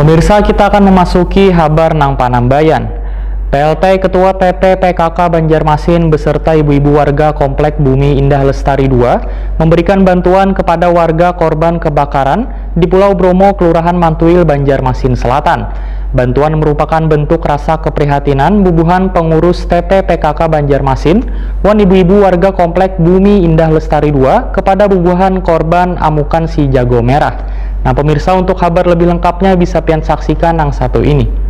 Pemirsa, kita akan memasuki kabar nang Panambayan. PLT Ketua TP PKK Banjarmasin beserta ibu-ibu warga Komplek Bumi Indah Lestari 2 memberikan bantuan kepada warga korban kebakaran di Pulau Bromo, Kelurahan Mantuil, Banjarmasin Selatan. Bantuan merupakan bentuk rasa keprihatinan bubuhan pengurus TP PKK Banjarmasin wan ibu-ibu warga Komplek Bumi Indah Lestari 2 kepada bubuhan korban amukan si jago merah. Nah pemirsa, untuk kabar lebih lengkapnya bisa pian saksikan yang satu ini.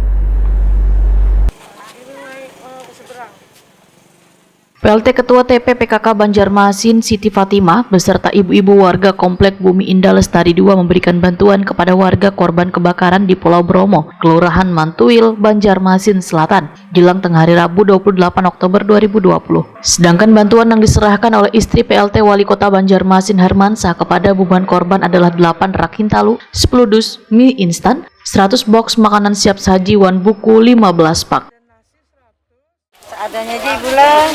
PLT Ketua TP PKK Banjarmasin Siti Fatimah beserta ibu-ibu warga Komplek Bumi Indah Lestari 2 memberikan bantuan kepada warga korban kebakaran di Pulau Bromo, Kelurahan Mantuil, Banjarmasin Selatan, jelang tengah hari Rabu 28 Oktober 2020. Sedangkan bantuan yang diserahkan oleh istri PLT Wali Kota Banjarmasin Hermansyah kepada bubuhan korban adalah 8 rak hintalu, 10 dus mie instan, 100 box makanan siap saji wan buku 15 pak. Seadanya aja Ibu lah.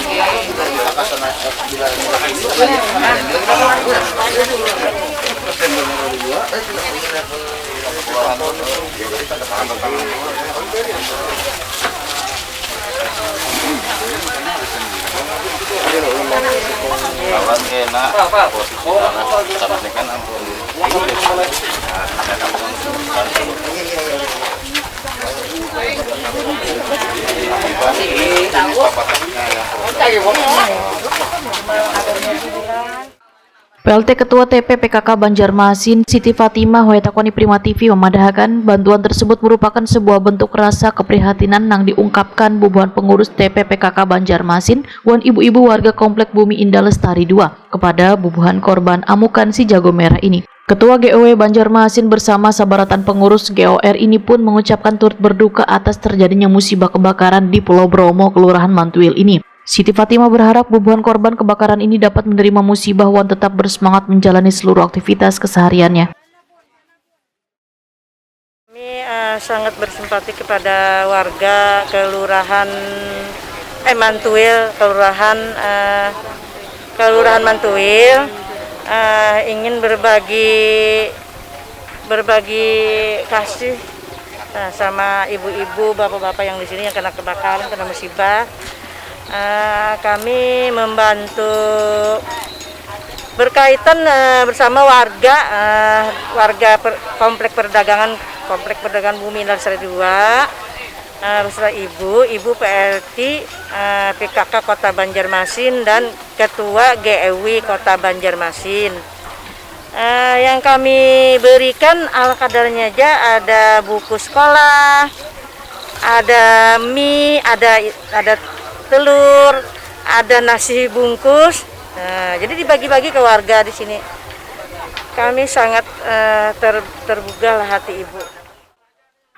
PLT Ketua TP PKK Banjarmasin Siti Fatimah Hoetakoni Prima TV memadahkan bantuan tersebut merupakan sebuah bentuk rasa keprihatinan yang diungkapkan bubuhan pengurus TP PKK Banjarmasin wan ibu-ibu warga Komplek Bumi Indah Lestari 2 kepada bubuhan korban amukan si jago merah ini. Ketua GOW Banjarmasin bersama sabaratan pengurus GOR ini pun mengucapkan turut berduka atas terjadinya musibah kebakaran di Pulau Bromo, Kelurahan Mantuil ini. Siti Fatimah berharap bubuhan korban kebakaran ini dapat menerima musibah wan tetap bersemangat menjalani seluruh aktivitas kesehariannya. Kami sangat bersimpati kepada warga Kelurahan Mantuil, Kelurahan Mantuil. Ingin berbagi kasih sama ibu-ibu, bapak-bapak yang di sini yang kena kebakaran, kena musibah. Kami membantu berkaitan bersama warga Komplek Perdagangan Bumi Indah Lestari 2 beserta ibu PLT PKK Kota Banjarmasin dan Ketua GEW Kota Banjarmasin. Yang kami berikan ala kadarnya aja, ada buku sekolah, ada mie, ada telur, ada nasi bungkus. Jadi dibagi-bagi ke warga di sini. Kami sangat tergugah hati ibu.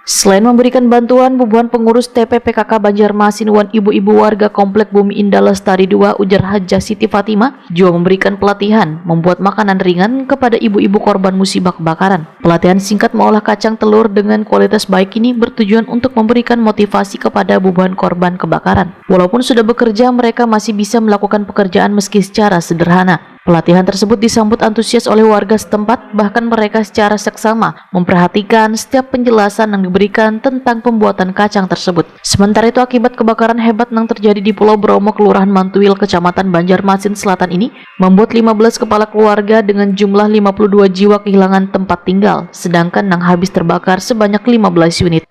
Selain memberikan bantuan, bubuhan pengurus TP PKK Banjarmasin wan ibu-ibu warga Komplek Bumi Indah Lestari 2 ujar Hajah Siti Fatimah juga memberikan pelatihan membuat makanan ringan kepada ibu-ibu korban musibah kebakaran. Pelatihan singkat mengolah kacang telur dengan kualitas baik ini bertujuan untuk memberikan motivasi kepada bubuhan korban kebakaran. Walaupun sudah bekerja, mereka masih bisa melakukan pekerjaan meski secara sederhana. Pelatihan tersebut disambut antusias oleh warga setempat, bahkan mereka secara seksama memperhatikan setiap penjelasan yang diberikan tentang pembuatan kacang tersebut. Sementara itu, akibat kebakaran hebat yang terjadi di Pulau Bromo, Kelurahan Mantuil, Kecamatan Banjarmasin Selatan ini, membuat 15 kepala keluarga dengan jumlah 52 jiwa kehilangan tempat tinggal, sedangkan yang habis terbakar sebanyak 15 unit.